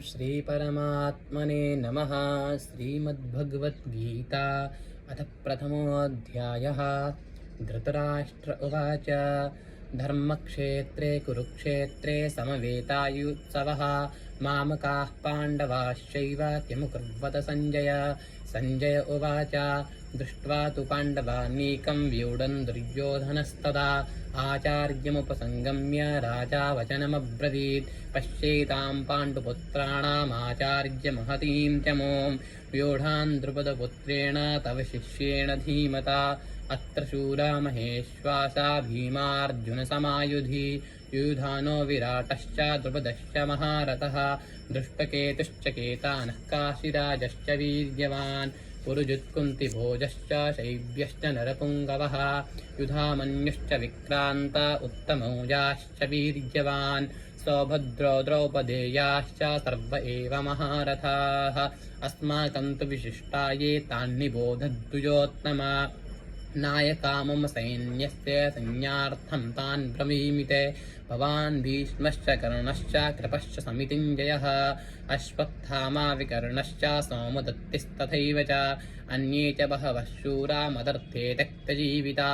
श्रीपरमात्मने नमः। श्रीमद्भगवद्गीता अथ प्रथमोऽध्यायः। धृतराष्ट्र उवाच धर्मक्षेत्रे कुरुक्षेत्रे समवेतायुत्सवः मामकाः पाण्डवाश्चैव किमुकुर्वत सञ्जय। सञ्जय उवाच दृष्ट्वा तु पाण्डवानीकं व्यूढं दुर्योधनस्तदा आचार्यमुपसंगम्य राजा वचनमब्रवीत् पश्येतां पाण्डुपुत्राणामाचार्यमहतीं च मों व्यूढान् द्रुपदपुत्रेण तव शिष्येण धीमता अत्र शूरा महेश्वासा भीमार्जुनसमायुधि युधानो विराटश्च द्रुपदश्च महारथः दृष्टकेतुश्च केतानः काशीराजश्च वीर्यवान् पुरुजित्कुन्तिभोजश्च शैब्यश्च नरपुङ्गवः युधामन्युश्च विक्रान्त उत्तमौजाश्च वीर्यवान् सौभद्रो द्रौपदेयाश्च सर्व एव महारथाः अस्माकं तु विशिष्टा ये तान्निबोधद्विजोत्तमा नायका मम सैन्यस्य संज्ञार्थं तान् ब्रवीमि ते भवान् भीष्मश्च कर्णश्च कृपश्च समितिञ्जयः अश्वत्थामा विकर्णश्च सौमदत्तिस्तथैव च अन्ये च बहवः शूरा मदर्थे त्यक्तजीविता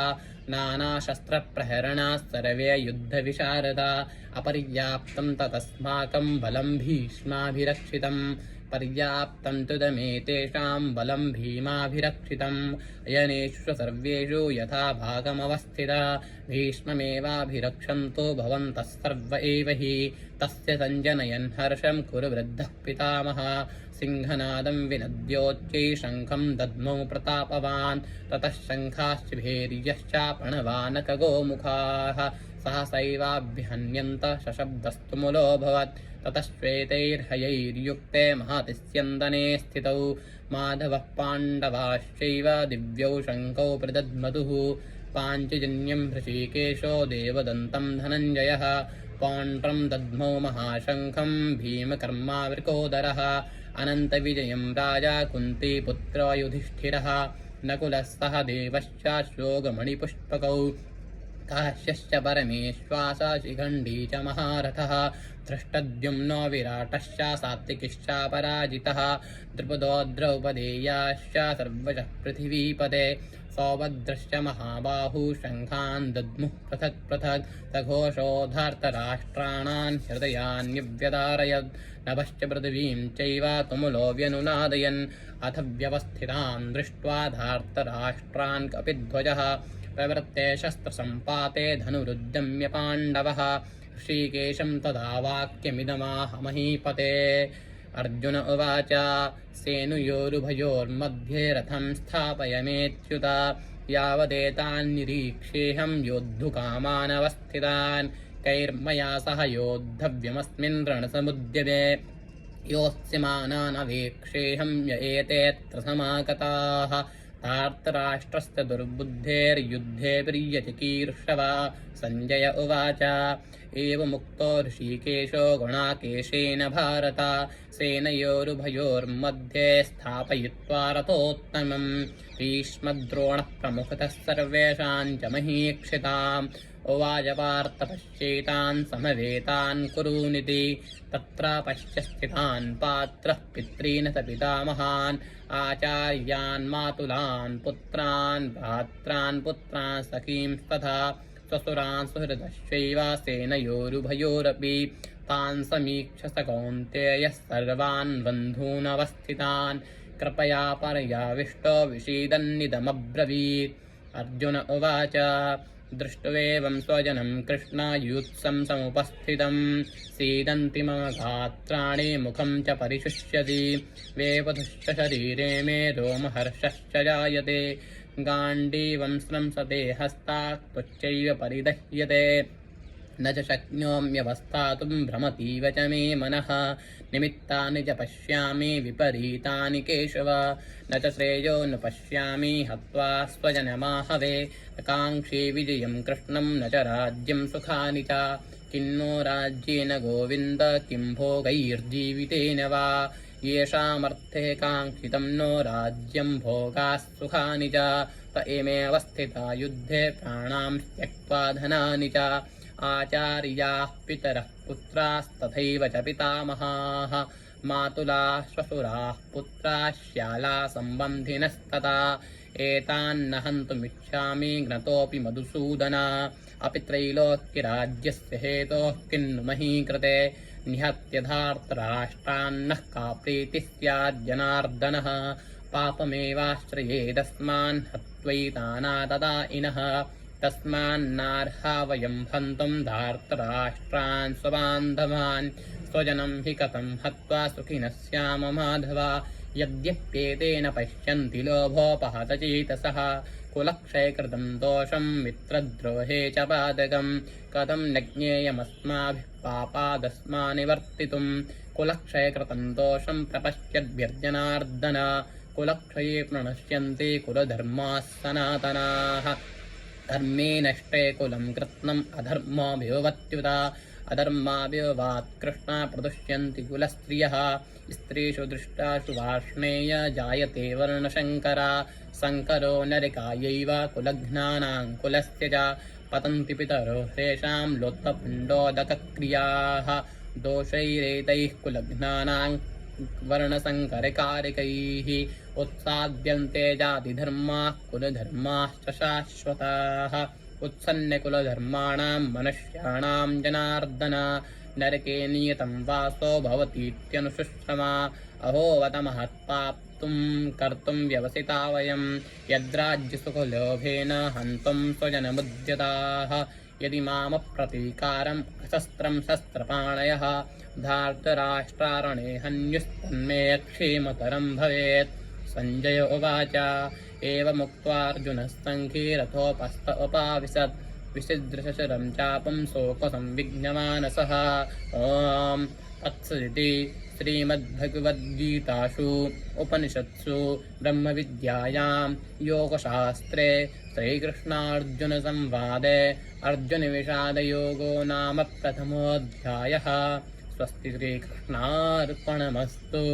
नानाशस्त्रप्रहरणाः सर्वे युद्धविशारदा अपर्याप्तं ततस्माकं बलं भीष्माभिरक्षितम् पर्याप्तं तु दमेतेषां बलं भीमाभिरक्षितम् अयनेषु सर्वेषु यथा भागमवस्थिता भीष्ममेवाभिरक्षन्तु भवन्तः सर्व एव हि तस्य सञ्जनयन् हर्षं कुरु वृद्धः पितामहः सिंहनादं विनद्योच्चै शङ्खं दद्मौ प्रतापवान् ततः शङ्खाश्च भैर्यश्च प्रणवानकगोमुखाः सहसैवाभ्यहन्यन्त शशब्दस्तु मुलोऽभवत् ततश्वेतैर्हयैर्युक्ते महतिस्यन्दने स्थितौ माधवः पाण्डवाश्चैव दिव्यौ शङ्खौ प्रदद्मधुः पाञ्चजन्यं हृषीकेशो देवदन्तं धनञ्जयः पौण्ड्रं दद्मौ महाशङ्खं भीमकर्मावृकोदरः अनन्तविजयं राजा कुन्तीपुत्रो युधिष्ठिरः नकुलः सह देवश्च श्लोकमणिपुष्पकौ काश्यश्च परमेश्वासा शिखण्डी च महारथः धृष्टद्युम्नो विराटश्च सात्विकिश्च पराजितः द्रुपदो द्रौपदेयाश्च सर्वशः पृथिवीपते सौभद्रश्च महाबाहु शङ्खान् दद्मुः पृथक् पृथक् सघोषोधार्तराष्ट्राणान् हृदयान्यव्यदारयत् नभश्च पृथिवीं चैव तुमुलो व्यनुनादयन् अथ व्यवस्थितान् दृष्ट्वा धार्तराष्ट्रान् कपिध्वजः प्रवृत्ते शस्त्रसम्पाते धनुरुद्यम्य पाण्डवः ऋषिकेशं तदा वाक्यमिदमाह महीपते अर्जुन उवाच सेनुयोरुभयोर्मध्ये रथं स्थापयमेच्युत यावदेतान्निरीक्षेऽहं योद्धुकामानवस्थितान् कैर्मया सह योद्धव्यमस्मिन् रणसमुद्यमे योत्स्यमानानवेक्षेऽहं य एतेऽत्र समागताः धार्तराष्ट्रस्य दुर्बुद्धेर्युद्धे प्रियचिकीर्षवा सञ्जय उवाच एवमुक्तो ऋषिकेशो गुणाकेशेन भारत सेनयोरुभयोर्मध्ये स्थापयित्वा रथोत्तमम् भीष्मद्रोणः प्रमुखतः सर्वेषां च महीक्षिताम् उवाच पार्थ पश्येतान् समवेतान् कुरूनिति तत्र पश्य स्थितान् पात्रः पितॄन् स पितामहान् आचार्यान् मातुलान् पुत्रान् भ्रात्रान् पुत्रान् सखींस्तथा स्वसुरान् सुहृदश्चैव सेनयोरुभयोरपि तान् समीक्ष स कौन्तेयः सर्वान् बन्धूनवस्थितान् कृपया पर्याविष्टो विषीदन्निदमब्रवीत् अर्जुन उवाच दृष्ट्वेवं स्वजनं कृष्णायुत्सं समुपस्थितं सीदन्ति मम गात्राणि मुखं च परिशुष्यति वेपथुश्च शरीरे मे रोमहर्षश्च जायते गाण्डीवं स्रंसते हस्तात् त्वच्चैव परिदह्यते न च शक्नोम्यवस्थातुं भ्रमतीव च मे मनः निमित्तानि च पश्यामि विपरीतानि केशव न च श्रेयो न पश्यामि हत्वा स्वजनमाहवे न काङ्क्षे विजयं कृष्णं न च राज्यं सुखानि च किन्नो राज्येन गोविन्द किं भोगैर्जीवितेन वा येषामर्थे काङ्क्षितं नो राज्यं भोगाः सुखानि च त एमेऽवस्थिता युद्धे प्राणां त्यक्त्वा धनानि च आचार्याः पितरः पुत्रास्तथैव च पितामहाः मातुला श्वशुराः पुत्राः श्याला सम्बन्धिनस्तथा एतान्न हन्तुमिच्छामि घ्नतोऽपि मधुसूदन अपि त्रैलोक्यराज्यस्य हेतोः किन्नु मही कृते निहत्य धार्तराष्ट्रान्नः का प्रीतिः स्याज्जनार्दनः पापमेवाश्रयेदस्मान् हत्वैतानाददायिनः तस्मान्नार्हा वयं हन्तुं धार्तराष्ट्रान् स्वबान्धवान् स्वजनं हि कथं हत्वा सुखिनः स्याम माधव यद्यप्येतेन पश्यन्ति लोभोपहतचेतसः कुलक्षयकृतं दोषं मित्रद्रोहे च पादकं कथं न ज्ञेयमस्माभिः पापादस्मानिवर्तितुं कुलक्षयकृतं दोषं प्रपश्यद्भिर्जनार्दन कुलक्षये प्रणश्यन्ति कुलधर्माः सनातनाः धर्मे नष्टे कुलं कृत्स्नम् अधर्माभिवत्युत अधर्माभिवात् कृष्णा प्रदुष्यन्ति कुलस्त्रियः स्त्रीषु दृष्टासु वार्ष्णेय जायते वर्णशङ्करा शङ्करो नरकायैव कुलघ्नानां कुलस्य च पतन्ति पितरो ह्रेषां लोत्थपिण्डोदकक्रियाः दोषैरेतैः कुलघ्नानां वर्णसङ्करकारकैः उत्साद्यन्ते जातिधर्माः कुलधर्माश्च शाश्वताः उत्सन्नकुलधर्माणां मनुष्याणां जनार्दन नरके नियतं वासो भवतीत्यनुशुश्रमा अहोवत महत्पाप्तुं कर्तुं व्यवसिता वयं यद्राज्यसुखलोभेन हन्तुं स्वजनमुद्यताः यदि मामप्रतीकारम् अशस्त्रं शस्त्रपाणयः धार्तराष्ट्रारणे हन्युस्तन्मे क्षेमतरं भवेत् सञ्जय उवाच एवमुक्त्वार्जुनः सङ्घे रथोपस्थ उपाविशत् विसिदृशशरं चापं शोकसंविघ्नमानसः ॐ तत्सदिति श्रीमद्भगवद्गीतासु उपनिषत्सु ब्रह्मविद्यायां योगशास्त्रे श्रीकृष्णार्जुनसंवादे अर्जुनविषादयोगो नाम प्रथमोऽध्यायः। स्वस्ति श्रीकृष्णार्पणमस्तु।